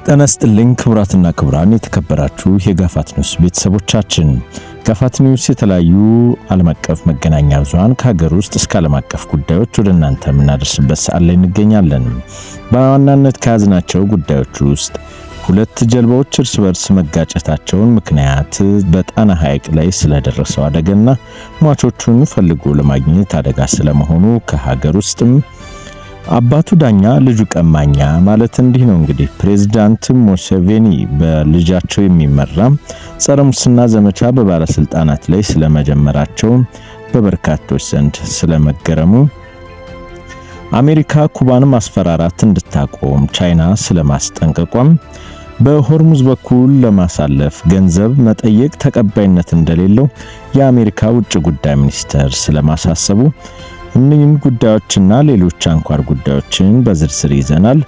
ጤና ይስጥልኝ ክቡራትና ክቡራን የተከበራችሁ የጋፋት ኒውስ ቤተሰቦቻችን፣ ጋፋት ኒውስ የተለያዩ ዓለም አቀፍ መገናኛ ብዙሃን ከሀገር ውስጥ እስከ ዓለም አቀፍ ጉዳዮች ወደ እናንተ የምናደርስበት ሰዓት ላይ እንገኛለን። በዋናነት ከያዝናቸው ጉዳዮች ውስጥ ሁለት ጀልባዎች እርስ በርስ መጋጨታቸውን ምክንያት በጣና ሐይቅ ላይ ስለደረሰው አደጋና ሟቾቹን ፈልጎ ለማግኘት አደጋ ስለመሆኑ ከሀገር ውስጥም አባቱ ዳኛ ልጁ ቀማኛ ማለት እንዲህ ነው። እንግዲህ ፕሬዝዳንት ሙሴቬኒ በልጃቸው የሚመራ ጸረ ሙስና ዘመቻ በባለስልጣናት ላይ ስለመጀመራቸው በበርካቶች ዘንድ ስለመገረሙ፣ አሜሪካ ኩባን ማስፈራራት እንድታቆም ቻይና ስለማስጠንቀቋም፣ በሆርሙዝ በኩል ለማሳለፍ ገንዘብ መጠየቅ ተቀባይነት እንደሌለው የአሜሪካ ውጭ ጉዳይ ሚኒስቴር ስለማሳሰቡ፣ እነኚህን ጉዳዮችና ሌሎች አንኳር ጉዳዮችን በዝርዝር ይዘናል።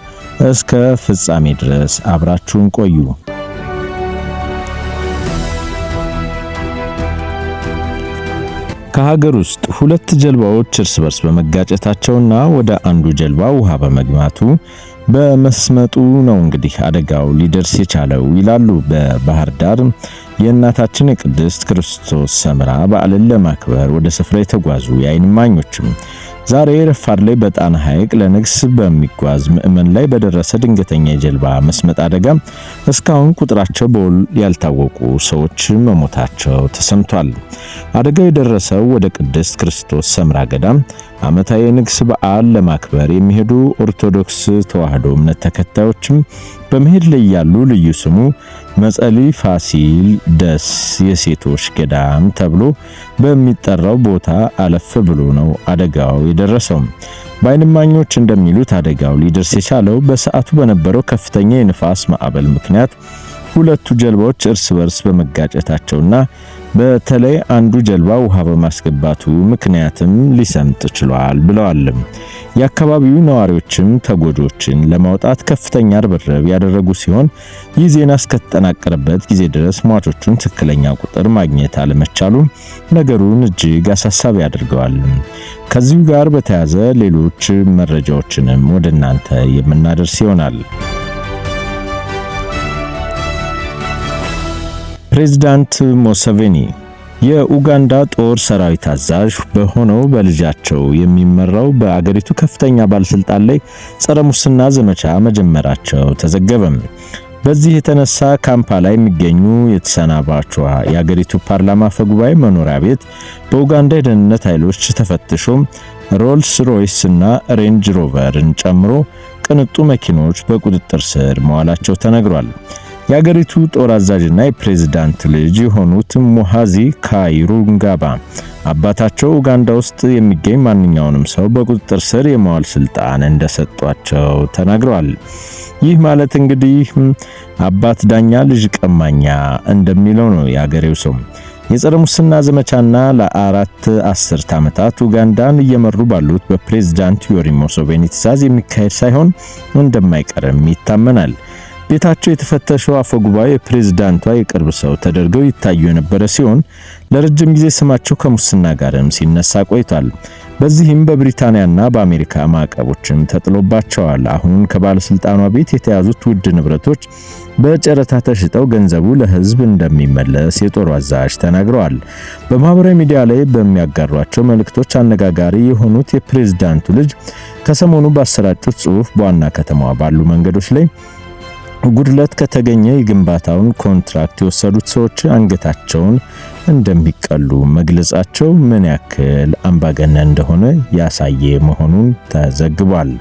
እስከ ፍጻሜ ድረስ አብራችሁን ቆዩ። ከሀገር ውስጥ ሁለት ጀልባዎች እርስ በርስ በመጋጨታቸውና ወደ አንዱ ጀልባ ውሃ በመግባቱ በመስመጡ ነው እንግዲህ አደጋው ሊደርስ የቻለው ይላሉ በባህር ዳር የእናታችን የቅድስት ክርስቶስ ሰምራ በዓልን ለማክበር ወደ ስፍራ የተጓዙ የዓይን እማኞችም ዛሬ ረፋድ ላይ በጣና ሐይቅ ለንግስ በሚጓዝ ምዕመን ላይ በደረሰ ድንገተኛ የጀልባ መስመጥ አደጋ እስካሁን ቁጥራቸው በውል ያልታወቁ ሰዎች መሞታቸው ተሰምቷል። አደጋው የደረሰው ወደ ቅድስት ክርስቶስ ሰምራ ገዳም ዓመታዊ የንግስ በዓል ለማክበር የሚሄዱ ኦርቶዶክስ ተዋሕዶ እምነት ተከታዮችም በመሄድ ላይ ያሉ ልዩ ስሙ መጸሊ ፋሲል ደስ የሴቶች ገዳም ተብሎ በሚጠራው ቦታ አለፍ ብሎ ነው አደጋው የደረሰው። በዓይን እማኞች እንደሚሉት አደጋው ሊደርስ የቻለው በሰዓቱ በነበረው ከፍተኛ የንፋስ ማዕበል ምክንያት ሁለቱ ጀልባዎች እርስ በርስ በመጋጨታቸውና በተለይ አንዱ ጀልባ ውሃ በማስገባቱ ምክንያትም ሊሰምጥ ችሏል ብለዋል። የአካባቢው ነዋሪዎችም ተጎጆችን ለማውጣት ከፍተኛ ርብርብ ያደረጉ ሲሆን ይህ ዜና እስከተጠናቀረበት ጊዜ ድረስ ሟቾቹን ትክክለኛ ቁጥር ማግኘት አለመቻሉ ነገሩን እጅግ አሳሳቢ አድርገዋል። ከዚሁ ጋር በተያያዘ ሌሎች መረጃዎችንም ወደ እናንተ የምናደርስ ይሆናል። ፕሬዝዳንት ሙሴቬኒ የኡጋንዳ ጦር ሰራዊት አዛዥ በሆነው በልጃቸው የሚመራው በአገሪቱ ከፍተኛ ባለስልጣን ላይ ጸረ ሙስና ዘመቻ መጀመራቸው ተዘገበ። በዚህ የተነሳ ካምፓላ የሚገኙ የተሰናባቿ የአገሪቱ ፓርላማ አፈጉባኤ መኖሪያ ቤት በኡጋንዳ የደህንነት ኃይሎች ተፈትሾ ሮልስ ሮይስ እና ሬንጅ ሮቨርን ጨምሮ ቅንጡ መኪኖች በቁጥጥር ስር መዋላቸው ተነግሯል። የአገሪቱ ጦር አዛዥና የፕሬዝዳንት ልጅ የሆኑት ሙሃዚ ካይሩንጋባ አባታቸው ኡጋንዳ ውስጥ የሚገኝ ማንኛውንም ሰው በቁጥጥር ስር የማዋል ስልጣን እንደሰጧቸው ተናግረዋል። ይህ ማለት እንግዲህ አባት ዳኛ ልጅ ቀማኛ እንደሚለው ነው የአገሬው ሰው። የጸረ ሙስና ዘመቻና ለአራት አስርት ዓመታት ኡጋንዳን እየመሩ ባሉት በፕሬዝዳንት ዮዌሪ ሙሴቬኒ ትዕዛዝ የሚካሄድ ሳይሆን እንደማይቀርም ይታመናል። ቤታቸው የተፈተሸው አፈጉባኤ የፕሬዝዳንቷ የቅርብ ሰው ተደርገው ይታዩ የነበረ ሲሆን ለረጅም ጊዜ ስማቸው ከሙስና ጋርም ሲነሳ ቆይቷል። በዚህም በብሪታንያና በአሜሪካ ማዕቀቦችም ተጥሎባቸዋል። አሁን ከባለስልጣኗ ቤት የተያዙት ውድ ንብረቶች በጨረታ ተሽጠው ገንዘቡ ለሕዝብ እንደሚመለስ የጦር አዛዥ ተናግረዋል። በማህበራዊ ሚዲያ ላይ በሚያጋሯቸው መልእክቶች አነጋጋሪ የሆኑት የፕሬዝዳንቱ ልጅ ከሰሞኑ ባሰራጩት ጽሑፍ በዋና ከተማዋ ባሉ መንገዶች ላይ ጉድለት ከተገኘ የግንባታውን ኮንትራክት የወሰዱት ሰዎች አንገታቸውን እንደሚቀሉ መግለጻቸው ምን ያክል አምባገነን እንደሆነ ያሳየ መሆኑን ተዘግቧል።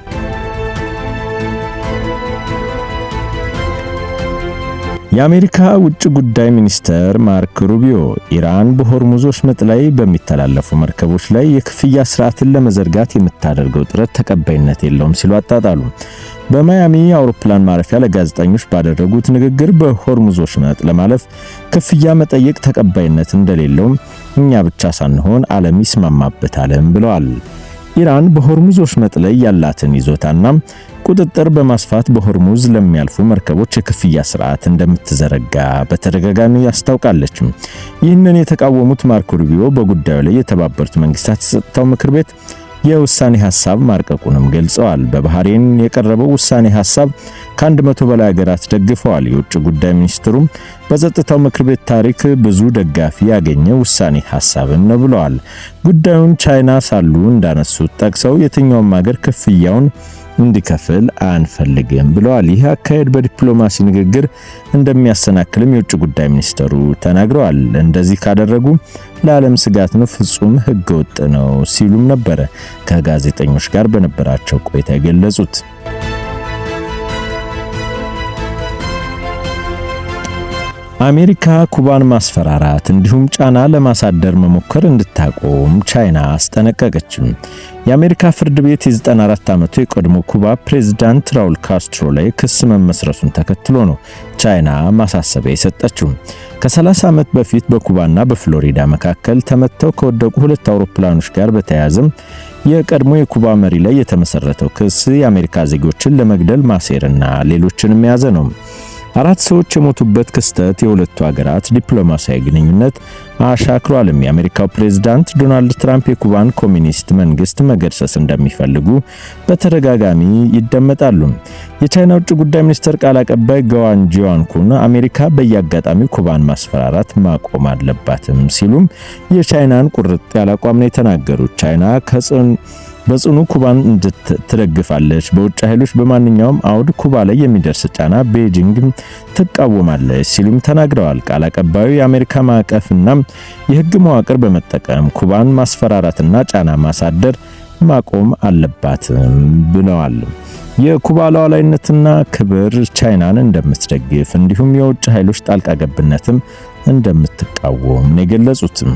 የአሜሪካ ውጭ ጉዳይ ሚኒስትር ማርክ ሩቢዮ ኢራን በሆርሙዝ ወሽመጥ ላይ በሚተላለፉ መርከቦች ላይ የክፍያ ስርዓትን ለመዘርጋት የምታደርገው ጥረት ተቀባይነት የለውም ሲሉ አጣጣሉ። በማያሚ አውሮፕላን ማረፊያ ለጋዜጠኞች ባደረጉት ንግግር በሆርሙዝ ወሽመጥ ለማለፍ ክፍያ መጠየቅ ተቀባይነት እንደሌለው እኛ ብቻ ሳንሆን ዓለም ይስማማበታልም ብለዋል። ኢራን በሆርሙዝ ወሽመጥ ላይ ያላትን ይዞታና ቁጥጥር በማስፋት በሆርሙዝ ለሚያልፉ መርከቦች የክፍያ ስርዓት እንደምትዘረጋ በተደጋጋሚ ያስታውቃለች። ይህንን የተቃወሙት ማርኮ ሩቢዮ በጉዳዩ ላይ የተባበሩት መንግስታት የጸጥታው ምክር ቤት የውሳኔ ሐሳብ ማርቀቁንም ገልጸዋል። በባህሬን የቀረበው ውሳኔ ሐሳብ ከ100 በላይ ሀገራት ደግፈዋል። የውጭ ጉዳይ ሚኒስትሩም በጸጥታው ምክር ቤት ታሪክ ብዙ ደጋፊ ያገኘ ውሳኔ ሐሳብም ነው ብለዋል። ጉዳዩን ቻይና ሳሉ እንዳነሱት ጠቅሰው የትኛውም ሀገር ክፍያውን እንዲከፍል አንፈልግም ብለዋል። ይህ አካሄድ በዲፕሎማሲ ንግግር እንደሚያሰናክልም የውጭ ጉዳይ ሚኒስትሩ ተናግረዋል። እንደዚህ ካደረጉ ለዓለም ስጋት ነው፣ ፍጹም ህገወጥ ነው ሲሉም ነበረ ከጋዜጠኞች ጋር በነበራቸው ቆይታ የገለጹት። አሜሪካ ኩባን ማስፈራራት እንዲሁም ጫና ለማሳደር መሞከር እንድታቆም ቻይና አስጠነቀቀችም። የአሜሪካ ፍርድ ቤት የ94 ዓመቱ የቀድሞ ኩባ ፕሬዝዳንት ራውል ካስትሮ ላይ ክስ መመስረቱን ተከትሎ ነው ቻይና ማሳሰቢያ የሰጠችው። ከ30 ዓመት በፊት በኩባና በፍሎሪዳ መካከል ተመተው ከወደቁ ሁለት አውሮፕላኖች ጋር በተያያዘም የቀድሞ የኩባ መሪ ላይ የተመሰረተው ክስ የአሜሪካ ዜጎችን ለመግደል ማሴርና ሌሎችንም የያዘ ነው። 4 ሰዎች የሞቱበት ክስተት የሁለቱ ሀገራት ዲፕሎማሲያዊ ግንኙነት አሻክሯልም። የአሜሪካው ፕሬዝዳንት ዶናልድ ትራምፕ የኩባን ኮሚኒስት መንግስት መገርሰስ እንደሚፈልጉ በተደጋጋሚ ይደመጣሉ። የቻይና ውጭ ጉዳይ ሚኒስትር ቃል አቀባይ ጋዋን ጂዋንኩን አሜሪካ በየአጋጣሚው ኩባን ማስፈራራት ማቆም አለባትም ሲሉም የቻይናን ቁርጥ ያለ አቋም ነው የተናገሩት። ቻይና በጽኑ ኩባን ትደግፋለች። በውጭ ኃይሎች በማንኛውም አውድ ኩባ ላይ የሚደርስ ጫና ቤጂንግ ትቃወማለች ሲሉም ተናግረዋል። ቃል አቀባዩ የአሜሪካ ማዕቀፍና የሕግ መዋቅር በመጠቀም ኩባን ማስፈራራትና ጫና ማሳደር ማቆም አለባትም ብለዋል። የኩባ ሉዓላዊነትና ክብር ቻይናን እንደምትደግፍ እንዲሁም የውጭ ኃይሎች ጣልቃ ገብነትም እንደምትቃወም ነው የገለጹትም።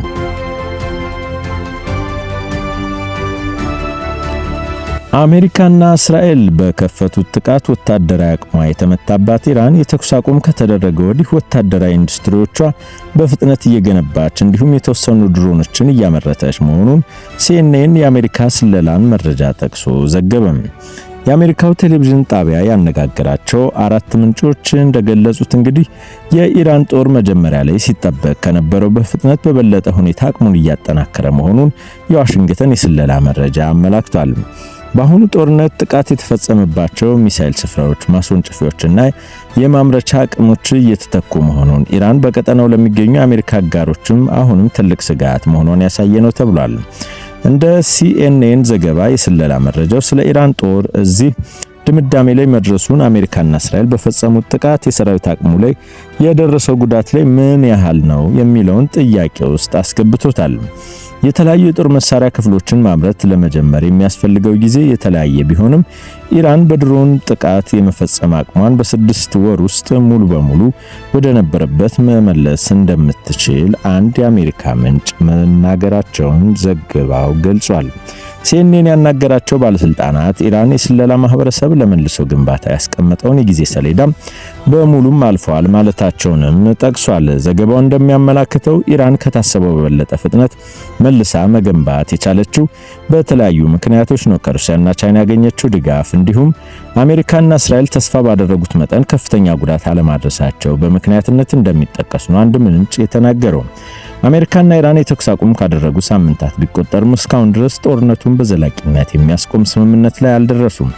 አሜሪካና እስራኤል በከፈቱት ጥቃት ወታደራዊ አቅሟ የተመታባት ኢራን የተኩስ አቁም ከተደረገ ወዲህ ወታደራዊ ኢንዱስትሪዎቿ በፍጥነት እየገነባች እንዲሁም የተወሰኑ ድሮኖችን እያመረተች መሆኑን ሲኤንኤን የአሜሪካ ስለላን መረጃ ጠቅሶ ዘገበም። የአሜሪካው ቴሌቪዥን ጣቢያ ያነጋገራቸው 4 ምንጮች እንደገለጹት እንግዲህ የኢራን ጦር መጀመሪያ ላይ ሲጠበቅ ከነበረው በፍጥነት በበለጠ ሁኔታ አቅሙን እያጠናከረ መሆኑን የዋሽንግተን የስለላ መረጃ አመላክቷል። በአሁኑ ጦርነት ጥቃት የተፈጸመባቸው ሚሳኤል ስፍራዎች፣ ማስወንጨፊያዎችና የማምረቻ አቅሞች እየተተኩ መሆኑን ኢራን በቀጠናው ለሚገኙ የአሜሪካ አጋሮችም አሁንም ትልቅ ስጋት መሆኑን ያሳየ ነው ተብሏል። እንደ ሲኤንኤን ዘገባ የስለላ መረጃው ስለ ኢራን ጦር እዚህ ድምዳሜ ላይ መድረሱን አሜሪካና እስራኤል በፈጸሙት ጥቃት የሰራዊት አቅሙ ላይ የደረሰው ጉዳት ላይ ምን ያህል ነው የሚለውን ጥያቄ ውስጥ አስገብቶታል። የተለያዩ የጦር መሳሪያ ክፍሎችን ማምረት ለመጀመር የሚያስፈልገው ጊዜ የተለያየ ቢሆንም ኢራን በድሮን ጥቃት የመፈጸም አቅሟን በ6 ወር ውስጥ ሙሉ በሙሉ ወደ ነበረበት መመለስ እንደምትችል አንድ የአሜሪካ ምንጭ መናገራቸውን ዘገባው ገልጿል። ሲኤንኤን ያናገራቸው ባለስልጣናት ኢራን የስለላ ማህበረሰብ ለመልሶ ግንባታ ያስቀመጠውን የጊዜ ሰሌዳ በሙሉም አልፈዋል ማለታቸውንም ጠቅሷል። ዘገባው እንደሚያመላክተው ኢራን ከታሰበው በበለጠ ፍጥነት መልሳ መገንባት የቻለችው በተለያዩ ምክንያቶች ነው። ከሩሲያና ቻይና ያገኘችው ድጋፍ እንዲሁም አሜሪካና እስራኤል ተስፋ ባደረጉት መጠን ከፍተኛ ጉዳት አለማድረሳቸው በምክንያትነት እንደሚጠቀስ ነው አንድ ምንጭ የተናገረው። አሜሪካና ኢራን የተኩስ አቁም ካደረጉ ሳምንታት ቢቆጠሩም እስካሁን ድረስ ጦርነቱን በዘላቂነት የሚያስቆም ስምምነት ላይ አልደረሱም።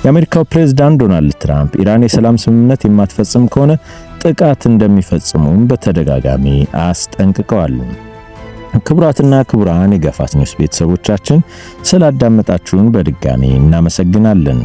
የአሜሪካው ፕሬዝዳንት ዶናልድ ትራምፕ ኢራን የሰላም ስምምነት የማትፈጽም ከሆነ ጥቃት እንደሚፈጽሙም በተደጋጋሚ አስጠንቅቀዋል። ክቡራትና ክቡራን የጋፋት ኒውስ ቤተሰቦቻችን ስላዳመጣችሁን በድጋሚ እናመሰግናለን።